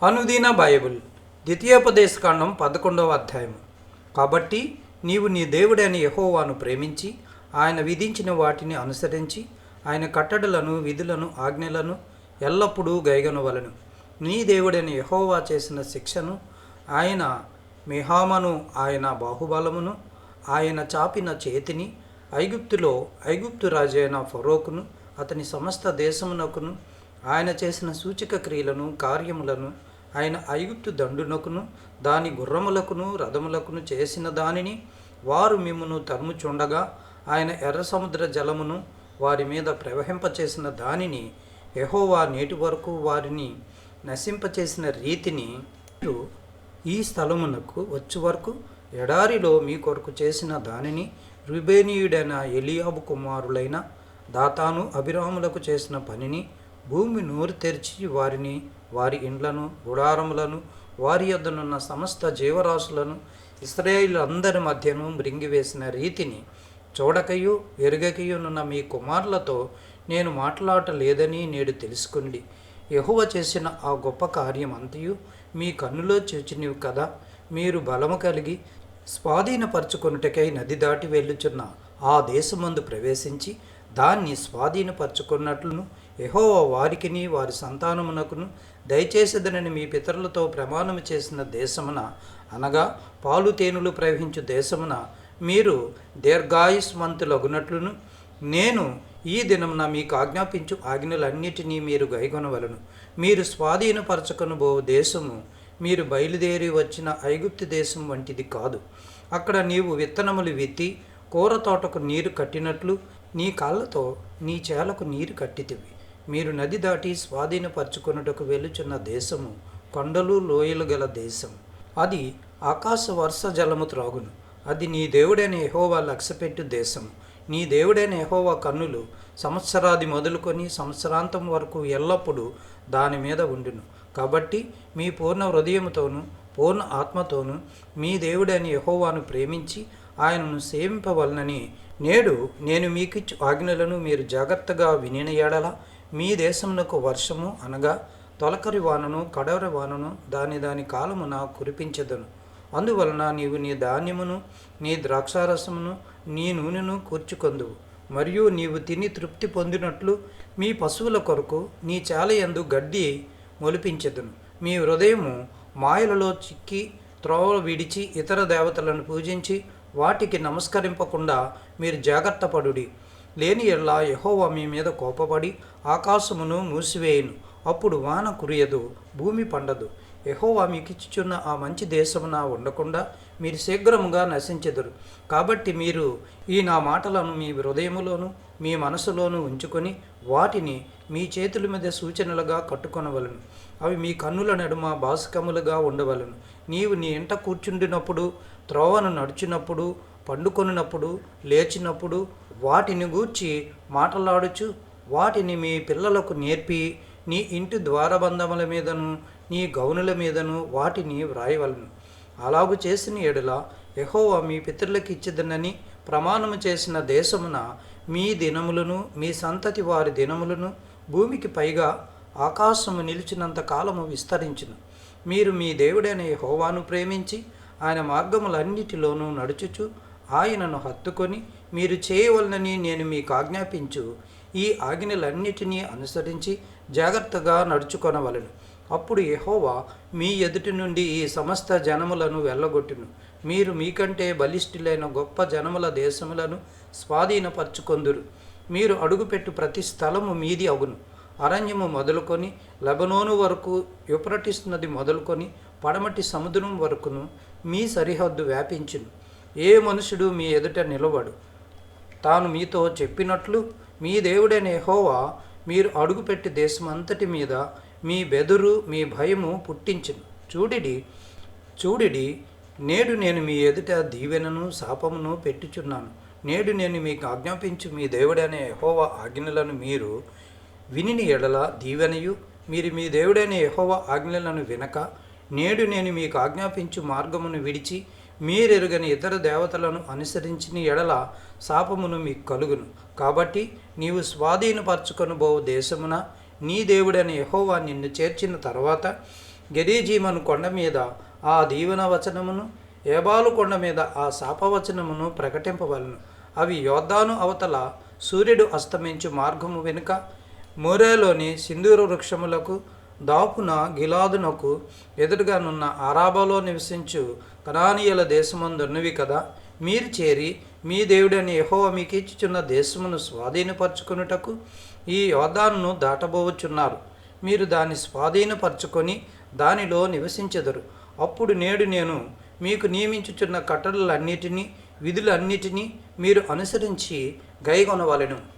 అనుదిన బైబిల్ ద్వితీయోపదేశకాండం 11వ అధ్యాయము. కాబట్టి నీవు నీ దేవుడైన యెహోవాను ప్రేమించి ఆయన విధించిన వాటిని అనుసరించి ఆయన కట్టడలను విధులను ఆజ్ఞలను ఎల్లప్పుడూ గైకొనవలెను. నీ దేవుడైన యెహోవా చేసిన శిక్షను, ఆయన మెహామను, ఆయన బాహుబలమును, ఆయన చాపిన చేతిని, ఐగుప్తు రాజు అయిన ఫరోకును అతని సమస్త దేశమునకును ఆయన చేసిన సూచక క్రియలను కార్యములను, ఆయన ఐగుప్తు దండునకును దాని గుర్రములకును రథములకును చేసిన దానిని వారు మిమ్మును తరుముచుండగా ఆయన ఎర్ర సముద్ర జలమును వారి మీద ప్రవహింపచేసిన దానిని, యెహోవా నేటి వరకు వారిని నశింపచేసిన రీతిని మీరు ఈ స్థలమునకు వచ్చి వరకు ఎడారిలో మీ కొరకు చేసిన దానిని, రుబేనీయుడైన ఎలియాబు కుమారులైన దాతాను అభిరాములకు చేసిన పనిని, భూమి నోరు తెరిచి వారిని, వారి ఇండ్లను, గుడారములను, వారి యొద్దనున్న సమస్త జీవరాశులను ఇశ్రాయేలులందరి మధ్యను మృంగివేసిన రీతిని చూడకయు ఎరుగకయునున్న మీ కుమారులతో నేను మాట్లాడలేదని నేడు తెలుసుకుండి. యెహోవా చేసిన ఆ గొప్ప కార్యం అంతయు మీ కన్నులో చూచినవి కదా. మీరు బలము కలిగి స్వాధీనపరచుకొనుటకై నది దాటి వెళ్ళుచున్న ఆ దేశమందు ప్రవేశించి దాన్ని స్వాధీనపరచుకున్నట్లును యెహోవా వారికిని వారి సంతానమునకును దయచేసేదనని మీ పితరులతో ప్రమాణము చేసిన దేశమున, అనగా పాలు తేనెలు ప్రవహించు దేశమున మీరు దీర్ఘాయుష్మంతులగునట్లును నేను ఈ దినమున మీకు ఆజ్ఞాపించు ఆజ్ఞలన్నిటినీ మీరు గైకొనవలెను. మీరు స్వాధీనపరచుకొనబో దేశము మీరు బయలుదేరి వచ్చిన ఐగుప్తు దేశం వంటిది కాదు. అక్కడ నీవు విత్తనములు విత్తి కూర తోటకు నీరు కట్టినట్లు నీ కాళ్ళతో నీ చేలకు నీరు కట్టితివి. మీరు నది దాటి స్వాధీనపరచుకొనుటకు వెలుచున్న దేశము కొండలు లోయలు గల దేశం. అది ఆకాశ వర్ష జలము త్రాగును. అది నీ దేవుడైన యెహోవా లక్ష్యపెట్టు దేశము. నీ దేవుడైన యెహోవా కన్నులు సంవత్సరాది మొదలుకొని సంవత్సరాంతం వరకు ఎల్లప్పుడూ దాని మీద ఉండును. కాబట్టి మీ పూర్ణ హృదయముతోనూ పూర్ణ ఆత్మతోనూ మీ దేవుడైన యెహోవాను ప్రేమించి ఆయనను సేవింపవలనని నేడు నేను మీకిచ్చు ఆజ్ఞలను మీరు జాగ్రత్తగా వినిన యెడల మీ దేశమునకు వర్షము, అనగా తొలకరి వానను కడవరి వానను దాని కాలమున కురిపించెదను. అందువలన నీవు నీ ధాన్యమును నీ ద్రాక్షారసమును నీ నూనెను కూర్చుకొందువు. మరియు నీవు తిని తృప్తి పొందినట్లు మీ పశువుల కొరకు నీ చాలయందు గడ్డి మొలిపించెదను. మీ హృదయము మాయలలో చిక్కి త్రోవ విడిచి ఇతర దేవతలను పూజించి వాటికి నమస్కరింపకుండా మీరు జాగ్రత్త పడుడి. లేని ఎల్లా యెహోవా మీ మీద కోపపడి ఆకాశమును మూసివేయును. అప్పుడు వాన కురియదు, భూమి పండదు. యెహోవా మీకిచ్చుచున్న ఆ మంచి దేశమున ఉండకుండా మీరు శీఘ్రముగా నశించెదరు. కాబట్టి మీరు ఈ నా మాటలను మీ హృదయములోను మీ మనసులోను ఉంచుకొని వాటిని మీ చేతుల మీద సూచనలుగా కట్టుకొనవలను. అవి మీ కన్నుల నడుమ బాసికములుగా ఉండవలను. నీవు నీ ఇంట కూర్చుండినప్పుడు, త్రోవను నడుచున్నప్పుడు, పండుకొనినప్పుడు, లేచినప్పుడు వాటిని గూర్చి మాటలాడుచు వాటిని మీ పిల్లలకు నేర్పి నీ ఇంటి ద్వారబంధముల మీదను నీ గౌనుల మీదను వాటిని వ్రాయవలను. అలాగు చేసిన ఎడల యెహోవా మీ పితరులకు ఇచ్చేదనని ప్రమాణము చేసిన దేశమున మీ దినములను మీ సంతతి వారి దినములను భూమికి పైగా ఆకాశము నిలిచినంత కాలము విస్తరించును. మీరు మీ దేవుడైన యెహోవాను ప్రేమించి ఆయన మార్గములన్నిటిలోనూ నడుచుచు ఆయనను హత్తుకొని మీరు చేయవలనని నేను మీకు ఆజ్ఞాపించు ఈ ఆజ్ఞలన్నిటినీ అనుసరించి జాగ్రత్తగా నడుచుకొనవలెను. అప్పుడు యెహోవా మీ ఎదుటి నుండి ఈ సమస్త జనములను వెళ్ళగొట్టును. మీరు మీకంటే బలిష్ఠులైన గొప్ప జనముల దేశములను స్వాధీనపరచుకొందురు. మీరు అడుగుపెట్టు ప్రతి స్థలము మీది అగును. అరణ్యము మొదలుకొని లెబనోను వరకు, యూఫ్రటీసు నది మొదలుకొని పడమటి సముద్రం వరకును మీ సరిహద్దు వ్యాపించును. ఏ మనుషుడు మీ ఎదుట నిలవడు. తాను మీతో చెప్పినట్లు మీ దేవుడైన యెహోవా మీరు అడుగుపెట్టి దేశమంతటి మీద మీ బెదురు మీ భయము పుట్టించును. చూడిడి నేడు నేను మీ ఎదుట దీవెనను శాపమును పెట్టుచున్నాను. నేడు నేను మీకు ఆజ్ఞాపించు మీ దేవుడైన యెహోవా ఆజ్ఞలను మీరు వినిన ఎడల దీవెనయు, మీరు మీ దేవుడైన యెహోవా ఆజ్ఞలను వినక నేడు నేను మీకు ఆజ్ఞాపించు మార్గమును విడిచి మీరెరుగని ఇతర దేవతలను అనుసరించిన ఎడల శాపమును మీకు కలుగును. కాబట్టి నీవు స్వాధీనపరచుకొనబో దేశమున నీ దేవుడైన యెహోవా నిన్ను చేర్చిన తర్వాత గెరీజీమను కొండ మీద ఆ దీవెన వచనమును, ఏబాలు కొండ మీద ఆ శాపవచనమును ప్రకటింపవలను. అవి యోర్దాను అవతల సూర్యుడు అస్తమించు మార్గము వెనుక మోరేలోని సింధూర వృక్షములకు దాపున గిలాదునకు ఎదురుగానున్న ఆరాబాలో నివసించు కనానీయుల దేశమందున్నవి కదా. మీరు చేరి మీ దేవుడని యెహోవా మీకు ఇచ్చుచున్న దేశమును స్వాధీనపరచుకొనుటకు ఈ యోర్దానును దాటబోవచ్చున్నారు. మీరు దాన్ని స్వాధీనపరచుకొని దానిలో నివసించెదరు. అప్పుడు నేడు నేను మీకు నియమించుచున్న కట్టడలన్నిటినీ, విధులన్నిటినీ మీరు అనుసరించి గైకొనవలెను.